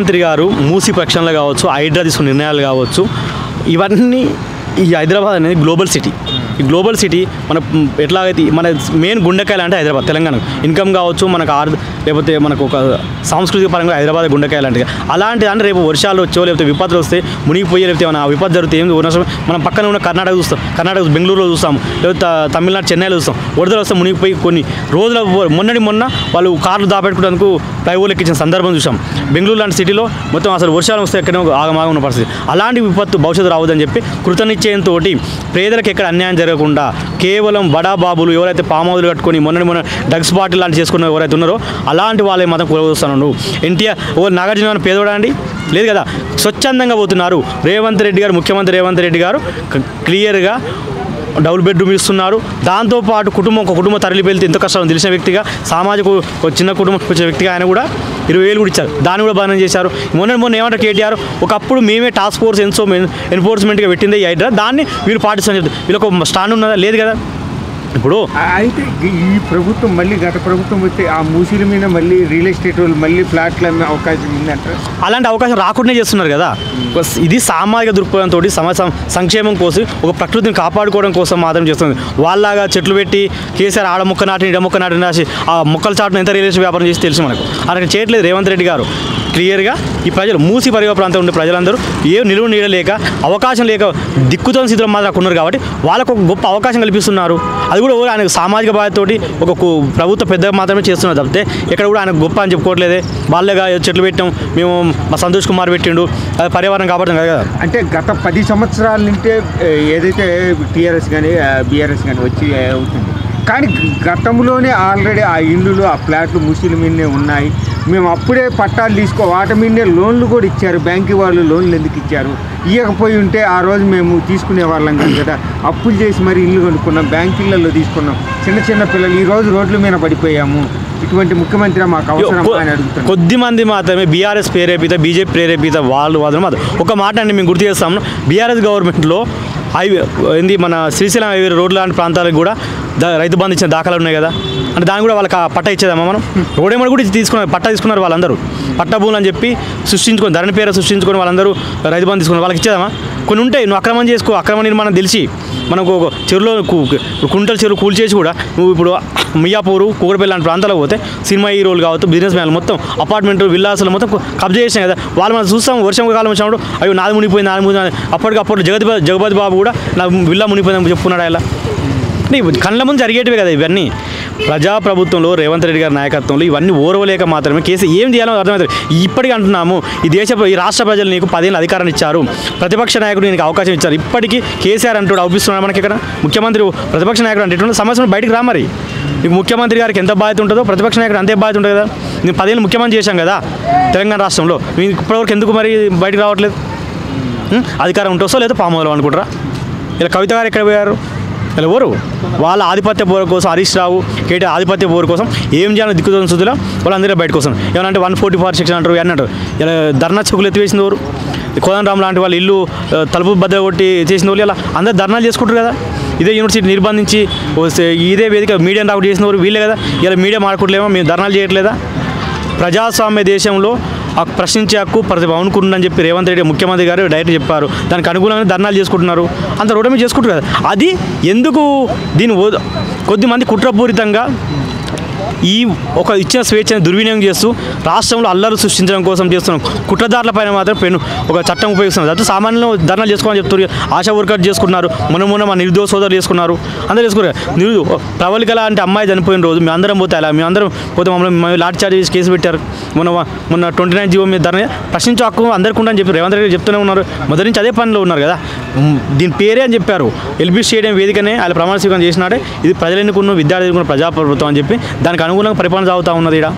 మంత్రి గారు మూసి ప్రక్షాళనలు కావచ్చు, హైడ్రా తీసుకున్న నిర్ణయాలు కావచ్చు, ఇవన్నీ ఈ హైదరాబాద్ అనేది గ్లోబల్ సిటీ. ఈ గ్లోబల్ సిటీ మన ఎట్లాగైతే మన మెయిన్ గుండెకాయలు అంటే హైదరాబాద్, తెలంగాణ ఇన్కమ్ కావచ్చు, మనకు లేకపోతే మనకు ఒక సాంస్కృతిక పరంగా హైదరాబాద్ గుండెకాయలు అంటే అలాంటి అంటే రేపు వర్షాలు వచ్చో లేకపోతే విపత్తులు వస్తే మునిగిపోయే లేకపోతే మన విపత్తు జరిగితే ఏం మనం పక్కన ఉన్న కర్ణాటక చూస్తాం, కర్ణాటక బెంగళూరులో చూస్తాం, లేకపోతే తమిళనాడు చెన్నైలో చూస్తాం. వరదలు వస్తే మునిగిపోయి కొన్ని రోజుల మొన్న వాళ్ళు కార్లు దాపెట్టుకోవడానికి ఫ్లైఓవర్లు ఎక్కించిన సందర్భం చూసాం. బెంగళూరు లాంటి సిటీలో మొత్తం అసలు వర్షాలు వస్తే ఎక్కడో ఆగమాగం ఉన్న పరిస్థితి. అలాంటి విపత్తు భవిష్యత్తు రావద్దని చెప్పి కృతనిశ్చయంతో పేదలకు ఎక్కడ అన్యాయం జరగకుండా కేవలం బడా బాబులు ఎవరైతే పామౌదులు కట్టుకొని మొన్న డ్రగ్స్ బాటిల్ లాంటి చేసుకున్న ఎవరైతే ఉన్నారో అలాంటి వాళ్ళే మాత్రం కొలుస్తున్నాడు. ఎన్టీఆర్ నాగార్జున పేదోడా అండి? లేదు కదా. స్వచ్ఛందంగా పోతున్నారు. రేవంత్ రెడ్డి గారు, ముఖ్యమంత్రి రేవంత్ రెడ్డి గారు క్లియర్గా డబుల్ బెడ్రూమ్ ఇస్తున్నారు. దాంతోపాటు ఒక కుటుంబం తరలి వెళ్తే ఎంత కష్టం తెలిసిన వ్యక్తిగా, సామాజిక చిన్న కుటుంబం వచ్చిన వ్యక్తిగా ఆయన కూడా 20,000 కూడా ఇచ్చారు. దాన్ని కూడా బాగా చేశారు. మొన్న ఏమంటారు కేటీఆర్, ఒకప్పుడు మేమే టాస్క్ ఫోర్స్ ఎన్ఫోర్స్మెంట్గా పెట్టిందే ఈ హైడ్రా, దాన్ని వీళ్ళు పాటిస్తారని చెప్తారు. వీళ్ళకి ఒక స్టాండ్ ఉన్నదా? లేదు కదా. ఇప్పుడు అయితే ఈ ప్రభుత్వం మళ్ళీ గత ప్రభుత్వం వస్తే ఆ మూసీల మీద మళ్ళీ రియల్ ఎస్టేట్ వాళ్ళు మళ్ళీ ఫ్లాట్లు అమ్మే అవకాశం ఉందంటారు. అలాంటి అవకాశం రాకుండా చేస్తున్నారు కదా. ఇది సామాజిక దృక్పథంతో సంక్షేమం కోసం, ఒక ప్రకృతిని కాపాడుకోవడం కోసం మాత్రం చేస్తుంది. వాళ్ళలాగా చెట్లు పెట్టి కేసీఆర్ ఆడ మొక్క నాటిని ఇడ మొక్క నాటిని రాసి ఆ మొక్కల చాటును ఎంత రియల్ ఎస్టేట్ వ్యాపారం చేసి తెలుసు మనకు. అలాగే చేయట్లేదు రేవంత్ రెడ్డి గారు. క్లియర్గా ఈ ప్రజలు మూసి పరివాహ ప్రాంతం ఉండే ప్రజలందరూ ఏ నిలువ నీడలేక అవకాశం లేక దిక్కుతో స్థితిలో మాత్రం ఉన్నారు కాబట్టి వాళ్ళకు ఒక గొప్ప అవకాశం కల్పిస్తున్నారు. అది కూడా ఆయన సామాజిక బాధ్యతతోటి ఒక ప్రభుత్వ పెద్దగా మాత్రమే చేస్తున్నారు తప్పితే ఎక్కడ కూడా ఆయన గొప్ప అని చెప్పుకోవట్లేదే. వాళ్ళేగా చెట్లు పెట్టాం మేము, మా సంతోష్ కుమార్ పెట్టిండు, అది పర్యావరణం కాపాడడం కదా. అంటే గత 10 సంవత్సరాల నుంటే ఏదైతే టీఆర్ఎస్ కానీ బీఆర్ఎస్ కానీ వచ్చి అవుతుంది, కానీ గతంలోనే ఆల్రెడీ ఆ ఇళ్ళు ఆ ఫ్లాట్లు మూసీల మీదనే ఉన్నాయి. మేము అప్పుడే పట్టాలు వాటి మీదనే లోన్లు కూడా ఇచ్చారు. బ్యాంకు వాళ్ళు లోన్లు ఎందుకు ఇచ్చారు? ఇవ్వకపోయి ఉంటే ఆ రోజు మేము తీసుకునే వాళ్ళం కాదు కదా. అప్పులు చేసి మరి ఇల్లు కొనుక్కున్నాం, బ్యాంకులలో తీసుకున్నాం. చిన్న పిల్లలు ఈరోజు రోడ్ల మీద పడిపోయాము. ఇటువంటి ముఖ్యమంత్రి మాకు అవసరం అని అడుగుతాం. కొద్దిమంది మాత్రమే బీఆర్ఎస్ ప్రేరేపిత, బీజేపీ ప్రేరేపిత వాళ్ళు మాత్రం ఒక మాట అండి మేము గుర్తు చేస్తాము. బీఆర్ఎస్ గవర్నమెంట్లో ఏంది మన శ్రీశైలం హైవే రోడ్లు లాంటి ప్రాంతాలకు కూడా రైతు బంధు ఇచ్చిన దాఖలాలు ఉన్నాయి కదా. అంటే దాన్ని కూడా వాళ్ళకి పట్ట ఇచ్చేదమ్మా మనం. రోడేమని కూడా తీసుకున్నారు, పట్ట తీసుకున్నారు వాళ్ళందరూ. పట్ట భూములు అని చెప్పి సృష్టించుకొని ధరణి పేరు సృష్టించుకొని వాళ్ళందరూ రైతు బంధు తీసుకున్నారు. వాళ్ళకి ఇచ్చేదమ్మా. కొన్ని ఉంటాయి, నువ్వు అక్రమం చేసుకో, అక్రమ నిర్మాణం తెలిసి మనకు ఒక చెరువులో కుంటల చెరువు కూల్చేసి కూడా నువ్వు ఇప్పుడు మియాపూరు, కూకరపల్లి లాంటి ప్రాంతాలకు పోతే సినిమా హీరోలు కావచ్చు, బిజినెస్ మ్యాన్లు మొత్తం అపార్ట్మెంట్లు, విల్లాసులు మొత్తం కబ్జా చేసినాయి కదా. వాళ్ళు మనం చూస్తాం వర్షం కాలం వచ్చినప్పుడు అవి నాది మునిగిపోయింది, అప్పటికప్పుడు జగపతి బాబు కూడా నా విల్లా మునిగిపోయిందని చెప్పుకున్నాడు. ఇలా కళ్ళ ముందు జరిగేటివే కదా ఇవన్నీ. ప్రజాప్రభుత్వంలో రేవంత్ రెడ్డి గారి నాయకత్వంలో ఇవన్నీ ఓర్వలేక మాత్రమే కేసు ఏం చేయాలో అర్థమవుతుంది. ఇప్పటికీ అంటున్నాము, ఈ రాష్ట్ర ప్రజలు నీకు 10 ఏళ్ళ అధికారాన్ని ఇచ్చారు, ప్రతిపక్ష నాయకుడు నీకు అవకాశం ఇచ్చారు. ఇప్పటికీ కేసీఆర్ అంటూ అవుపిస్తున్నాడు మనకి. ఇక్కడ ముఖ్యమంత్రి ప్రతిపక్ష నాయకుడు అంటే ఇటువంటి సమస్యను బయటికి రా. మరి నీకు ముఖ్యమంత్రి గారికి ఎంత బాధ్యత ఉంటుందో ప్రతిపక్ష నాయకుడు అంతే బాధ్యత ఉంటుంది కదా. నేను 10 ఏళ్ళు ముఖ్యమంత్రి చేశాం కదా తెలంగాణ రాష్ట్రంలో. మీకు ఇప్పటివరకు ఎందుకు మరి బయటికి రావట్లేదు? అధికారం ఉంటుందో లేదో పామోలో అనుకుంటారా? ఇలా కవిత గారు ఎక్కడ పోయారు? ఇలా ఎవరు? వాళ్ళ ఆధిపత్య పోరు కోసం, హరీష్ రావు కేటీ ఆధిపత్య పోరు కోసం ఏం చేయాలో దిక్కుతోని సుద్దులో వాళ్ళందరూ బయట కోసం ఏమంటే 144 సెక్షన్ అంటారు అన్నట్టు. ఇలా ధర్నా చౌకులు ఎత్తివేసింది ఎవరు? కోదండరామ్ లాంటి వాళ్ళ ఇల్లు తలుపు బద్దలు కొట్టి చేసిన వాళ్ళు ఇలా అందరూ ధర్నాలు చేసుకుంటారు కదా. ఇదే యూనివర్సిటీ నిర్బంధించి ఇదే వేదిక మీడియా రాకుండా చేసిన వారు వీళ్ళే కదా. ఇలా మీడియా మాట్లాడలేమో, మేము ధర్నాలు చేయట్లేదా? ప్రజాస్వామ్య దేశంలో ప్రశ్నించే హక్కు ప్రతి భవన్కుంటుందని చెప్పి రేవంత్ రెడ్డి ముఖ్యమంత్రి గారు డైరెక్ట్ చెప్పారు. దానికి అనుగుణంగా ధర్నాలు చేసుకుంటున్నారు, అంత రోడ్డు మీద చేసుకుంటారు కదా. అది ఎందుకు దీన్ని కొద్దిమంది కుట్రపూరితంగా ఈ ఒక ఇచ్చిన స్వేచ్ఛను దుర్వినియోగం చేస్తూ రాష్ట్రంలో అల్లరు సృష్టించడం కోసం చేస్తున్నాం. కుట్రదారుల పైన మాత్రం ఒక చట్టం ఉపయోగిస్తున్నారు. అదే సామాన్యంలో ధర్నాలు చేసుకోవాలని చెప్తున్నారు. ఆశా వర్కర్ చేసుకున్నారు, మొన్న మా నిర్దోష సోదరులు చేసుకున్నారు, అందరూ చేసుకున్నారు. ప్రవళికల అంటే అమ్మాయి చనిపోయిన రోజు మేము అందరం పోతే అలా మేము అందరం పోతే మమ్మల్ని లాఠీ చార్జ్ చేసి కేసు పెట్టారు. మొన్న 29 జీవో మీద ధర్నా ప్రశ్నించే హక్కు అందరికీ ఉందని చెప్పి రేవంత్ రెడ్డి చెప్తూనే ఉన్నారు. మొదటి నుంచి అదే పనిలో ఉన్నారు కదా. దీని పేరే అని చెప్పారు, ఎల్బీ స్టేడియం వేదికనే ఆయన ప్రమాణ స్వీకారం చేసినాడే ఇది ప్రజలు ఎన్నుకున్న విద్యార్థులు ఎన్నుకున్న ప్రజాప్రభుత్వం అని చెప్పి దానికి అనుగుణంగా పరిపాలన సాగుతూ ఉన్నది.